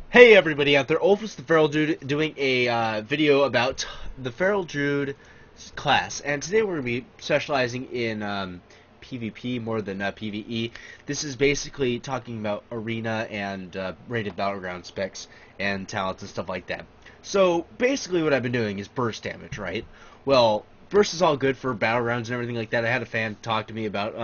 Hey everybody out there, Ulfus the Feral Druid doing a video about the Feral Druid class, and today we're going to be specializing in PvP more than PvE. This is basically talking about arena and rated battleground specs and talents and stuff like that. So basically what I've been doing is burst damage, right? Well, burst is all good for battlegrounds and everything like that. I had a fan talk to me about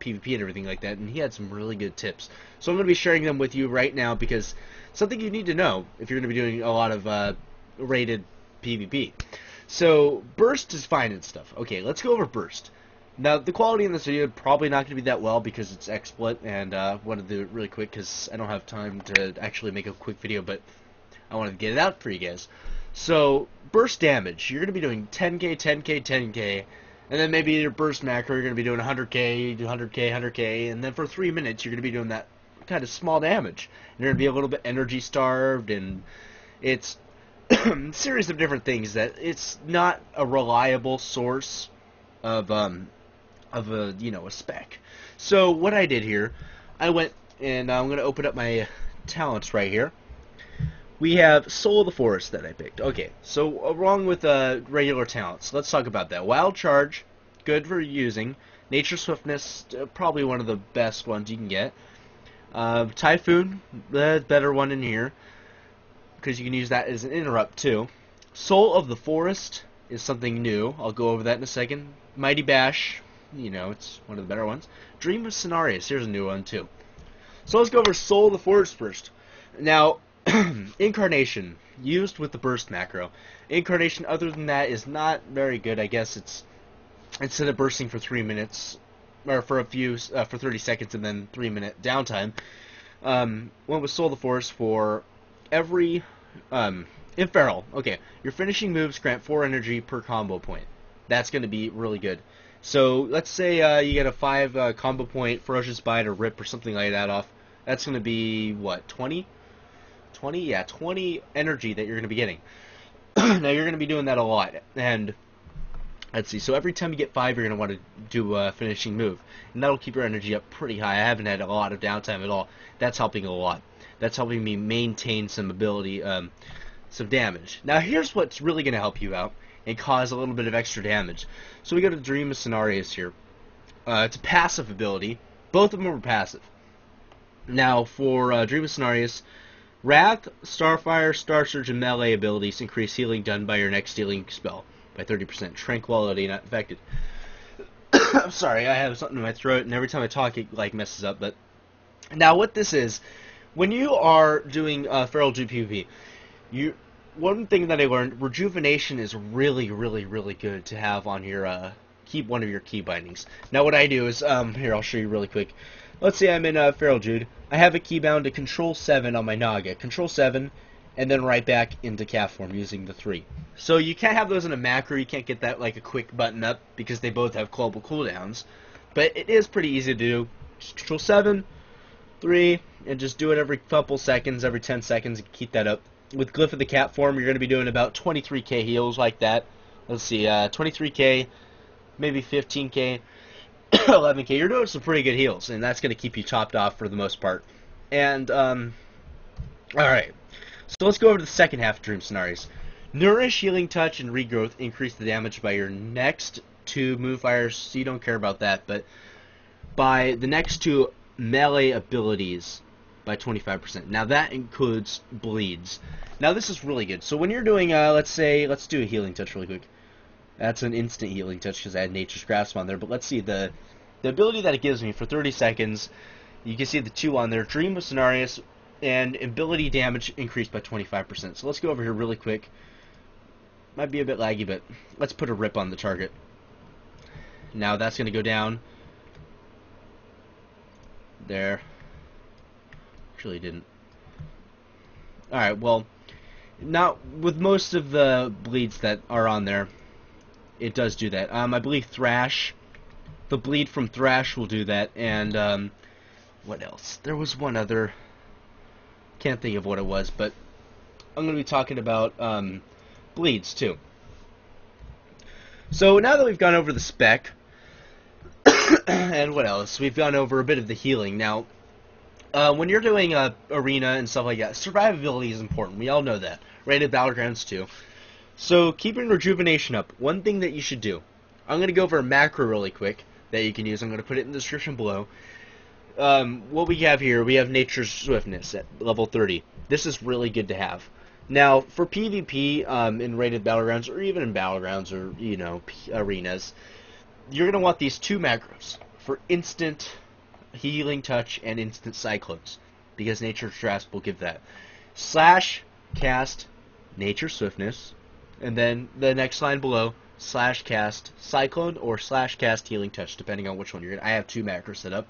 PvP and everything like that, and he had some really good tips. So I'm going to be sharing them with you right now because something you need to know if you're going to be doing a lot of rated PvP. So burst is fine and stuff. Okay, let's go over burst. Now the quality in this video probably not going to be that well because it's XSplit, and wanted to do it really quick because I don't have time to actually make a quick video, but I wanted to get it out for you guys. So burst damage, you're going to be doing 10k, 10k, 10k, and then maybe your burst macro you're going to be doing 100k, 100k, 100k, and then for 3 minutes you're going to be doing that kind of small damage. You're going to be a little bit energy starved, and it's a series of different things that it's not a reliable source of a spec. So what I did here, I went and I'm going to open up my talents right here. We have Soul of the Forest that I picked. Okay, so along with regular talents, let's talk about that. Wild Charge, good for using. Nature Swiftness, probably one of the best ones you can get. Typhoon, the better one in here, because you can use that as an interrupt too. Soul of the Forest is something new. I'll go over that in a second. Mighty Bash, it's one of the better ones. Dream of Cenarius, here's a new one too. So let's go over Soul of the Forest first. Now, Incarnation, used with the burst macro. Incarnation, other than that, is not very good. I guess it's, instead of bursting for 3 minutes, or for 30 seconds and then 3-minute downtime, went with Soul of the Forest for every, in Feral, okay, your finishing moves grant 4 energy per combo point. That's going to be really good. So, let's say you get a 5 combo point Ferocious Bite or Rip or something like that off. That's going to be, what, 20? 20? Yeah, 20 energy that you're going to be getting. Now, you're going to be doing that a lot, and let's see, so every time you get 5, you're going to want to do a finishing move, and that'll keep your energy up pretty high. I haven't had a lot of downtime at all. That's helping a lot. That's helping me maintain some ability, some damage. Now, here's what's really going to help you out and cause a little bit of extra damage. So we go to Dream of Cenarius here. It's a passive ability. Both of them are passive. Now, for Dream of Cenarius, Wrath, Starfire, Star Surge, and melee abilities increase healing done by your next healing spell by 30%. Tranquility not affected. I'm sorry, I have something in my throat, and every time I talk it messes up. But now what this is, when you are doing Feral Druid PvP, one thing that I learned, rejuvenation is really, really, really good to have on your one of your key bindings. Now what I do is, here I'll show you really quick. Let's say I'm in Feral Druid. I have a key bound to Control 7 on my Naga. Control 7, and then right back into calf form using the 3. So you can't have those in a macro. You can't get that like a quick button up because they both have global cooldowns. But it is pretty easy to do. Just Control 7, 3, and just do it every couple seconds, every 10 seconds, and keep that up. With Glyph of the Cat form, you're going to be doing about 23k heals like that. Let's see, 23k, maybe 15k. 11k, you're doing some pretty good heals, and that's going to keep you topped off for the most part. And, alright, so let's go over to the second half of Dream Scenarios. Nourish, Healing Touch, and Regrowth increase the damage by your next 2 modifiers, so you don't care about that, but by the next 2 melee abilities by 25%. Now that includes bleeds. Now this is really good. So when you're doing, let's do a Healing Touch really quick. That's an instant healing touch because I had Nature's Grasp on there. But let's see, the ability that it gives me for 30 seconds, you can see the 2 on there. Dream of Cenarius, and ability damage increased by 25%. So let's go over here really quick. Might be a bit laggy, but let's put a Rip on the target. Now that's going to go down. There. Actually didn't. Alright, well, not with most of the bleeds that are on there. It does do that. I believe Thrash, the bleed from Thrash will do that, and what else? There was one other, can't think of what it was, but I'm going to be talking about bleeds too. So now that we've gone over the spec, and what else? We've gone over a bit of the healing. Now, When you're doing arena and stuff like that, survivability is important. We all know that. Rated battlegrounds too. So keeping rejuvenation up, one thing that you should do. I'm going to go over a macro really quick that you can use. I'm going to put it in the description below. What we have here, we have Nature's Swiftness at level 30. This is really good to have. Now, for PvP in rated battlegrounds, or even in battlegrounds, or arenas, you're going to want these two macros for instant healing touch and instant cyclones, because Nature's Grasp will give that. Slash cast Nature's Swiftness, and then the next line below, slash cast Cyclone or slash cast Healing Touch, depending on which one you're in. I have two macros set up,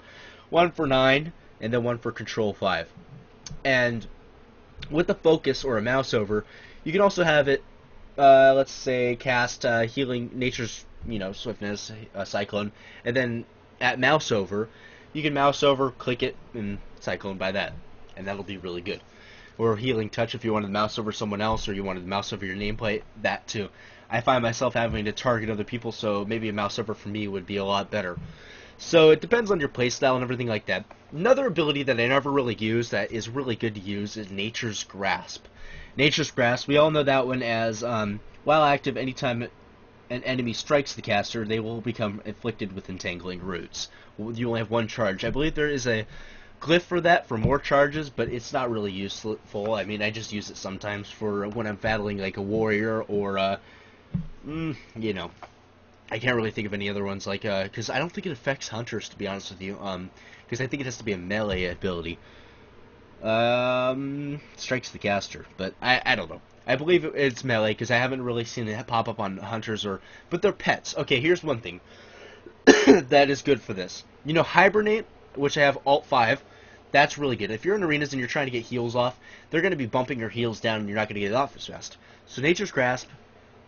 one for 9 and then one for Control 5. And with a focus or a mouse over, you can also have it, let's say, cast Healing Nature's Swiftness, Cyclone, and then at mouse over, you can mouse over, click it, and Cyclone by that, and that'll be really good. Or Healing Touch if you wanted to mouse over someone else, or you wanted to mouse over your nameplate, that too. I find myself having to target other people, so maybe a mouse over for me would be a lot better. So it depends on your playstyle and everything like that. Another ability that I never really use that is really good to use is Nature's Grasp. Nature's Grasp, we all know that one as, while active, anytime an enemy strikes the caster, they will become afflicted with entangling roots. You only have one charge. I believe there is a glyph for that for more charges, but it's not really useful. I mean, I just use it sometimes for when I'm battling like a warrior or I can't really think of any other ones like because I don't think it affects hunters, to be honest with you, because I think it has to be a melee ability. Strikes the caster, but I don't know. I believe it's melee because I haven't really seen it pop up on hunters but they're pets. Okay, here's one thing that is good for this. Hibernate, which I have Alt 5, that's really good. If you're in arenas and you're trying to get heals off, they're going to be bumping your heals down and you're not going to get it off as fast. So Nature's Grasp,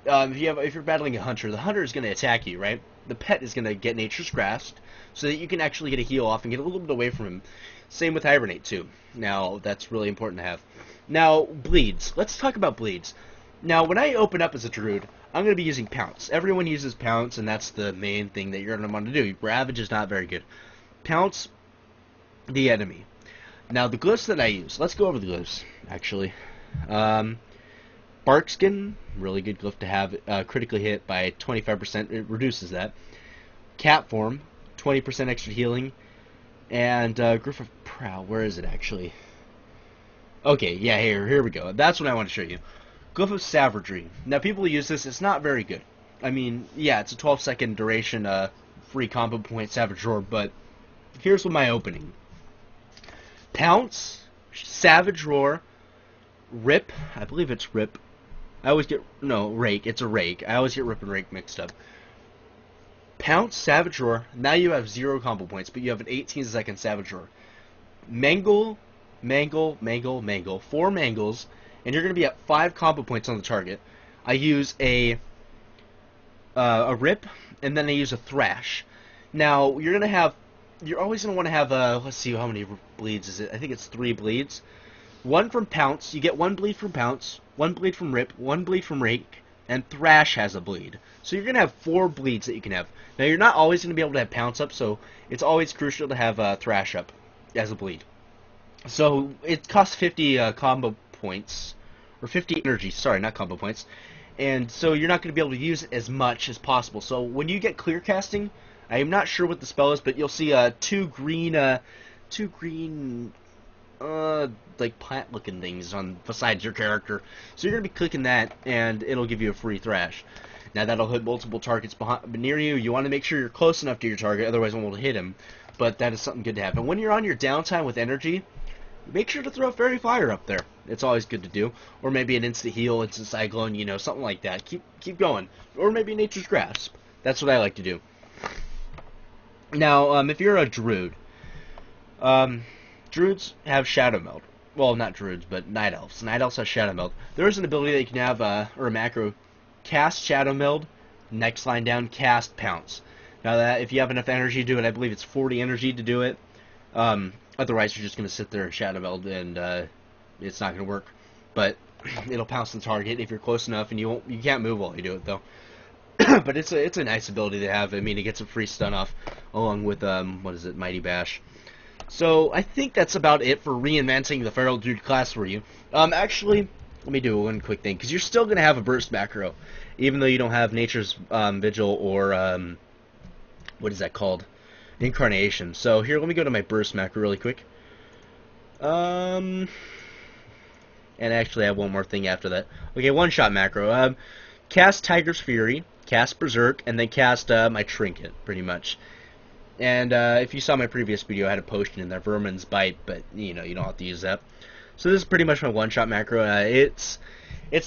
if you're battling a hunter, the hunter is going to attack you, right? The pet is going to get Nature's Grasp so that you can actually get a heal off and get a little bit away from him. Same with Hibernate too. Now, that's really important to have. Now, bleeds. Let's talk about bleeds. Now, when I open up as a Druid, I'm going to be using Pounce. Everyone uses Pounce, and that's the main thing that you're going to want to do. Ravage is not very good. Pounce the enemy. Now, the glyphs that I use. Let's go over the glyphs, actually. Barkskin, really good glyph to have. Critically hit by 25%. It reduces that. Cat form, 20% extra healing. And Griff of Prow, where is it actually? Okay, yeah, here we go. That's what I want to show you. Glyph of Savagery. Now, people use this. It's not very good. I mean, yeah, it's a 12-second duration, free combo point Savage Roar, but here's what my opening. Pounce, Savage Roar, Rip. I believe it's Rip. I always get... No, Rake. It's a Rake. I always get Rip and Rake mixed up. Pounce, Savage Roar. Now you have 0 combo points, but you have an 18-second Savage Roar. Mangle, 4 Mangles, and you're going to be at 5 combo points on the target. I use a Rip, and then I use a Thrash. Now, you're always going to want to have, let's see, how many bleeds is it? I think it's 3 bleeds. 1 from Pounce, you get 1 bleed from Pounce, 1 bleed from Rip, 1 bleed from Rake, and Thrash has a bleed. So you're going to have 4 bleeds that you can have. Now, you're not always going to be able to have Pounce up, so it's always crucial to have Thrash up as a bleed. So it costs 50 combo points, or 50 energy, sorry, not combo points, and so you're not going to be able to use it as much as possible. So when you get clear casting, I am not sure what the spell is, but you'll see two green like plant-looking things on besides your character. So you're going to be clicking that, and it'll give you a free Thrash. Now that'll hit multiple targets near you. You want to make sure you're close enough to your target, otherwise it won't hit him. But that is something good to have. And when you're on your downtime with energy, make sure to throw Fairy Fire up there. It's always good to do. Or maybe an instant heal, instant cyclone, something like that. Keep going. Or maybe Nature's Grasp. That's what I like to do. Now, if you're a Druid, Druids have Shadow Meld. Well, not Druids, but Night Elves. Night Elves have Shadow Meld. There is an ability that you can have, or a macro, cast Shadow Meld, next line down, cast Pounce. Now, that if you have enough energy to do it, I believe it's 40 energy to do it. Otherwise, you're just going to sit there and Shadow Meld, and it's not going to work. But it'll pounce the target if you're close enough, and you can't move while you do it, though. But it's a nice ability to have. I mean, it gets a free stun off, along with, what is it, Mighty Bash. So I think that's about it for reinventing the Feral Druid class for you. Actually, let me do one quick thing, because you're still going to have a burst macro, even though you don't have Nature's Vigil or, what is that called? Incarnation. So here, let me go to my burst macro really quick. And actually I have one more thing after that. Okay, one-shot macro. Cast Tiger's Fury, cast Berserk, and then cast my Trinket, pretty much. And if you saw my previous video, I had a potion in there, Vermin's Bite, but you know, you don't have to use that. So this is pretty much my one-shot macro. It's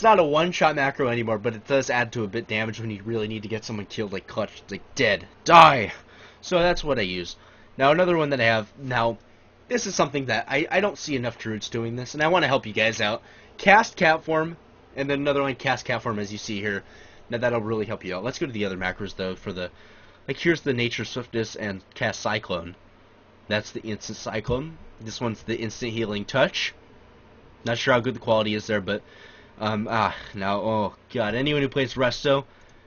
not a one-shot macro anymore, but it does add to a bit damage when you really need to get someone killed, like clutched, like dead, die. So that's what I use. Now another one that I have now. This is something that I don't see enough Druids doing this, and I want to help you guys out. Cast Cat Form, and then another one, Cast Cat Form, as you see here. Now that'll really help you out. Let's go to the other macros though. For the here's the Nature Swiftness and Cast Cyclone. That's the instant Cyclone. This one's the instant Healing Touch. Not sure how good the quality is there, but now oh god, anyone who plays Resto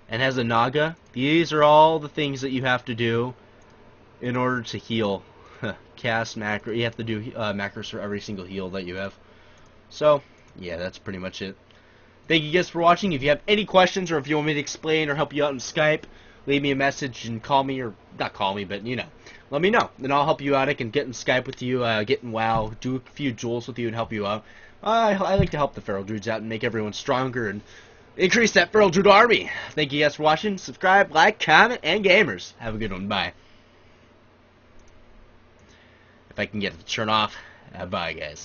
and has a Naga, these are all the things that you have to do in order to heal. Cast macro. You have to do macros for every single heal that you have. So yeah, that's pretty much it. Thank you guys for watching. If you have any questions, or if you want me to explain or help you out in Skype, leave me a message and call me, or not call me, but you know, let me know. Then I'll help you out. I can get in Skype with you, get in WoW, do a few duels with you, and help you out. I like to help the Feral Druids out and make everyone stronger and increase that Feral Druid army. Thank you guys for watching. Subscribe, like, comment, and gamers. Have a good one. Bye. If I can get it to turn off. Bye, guys.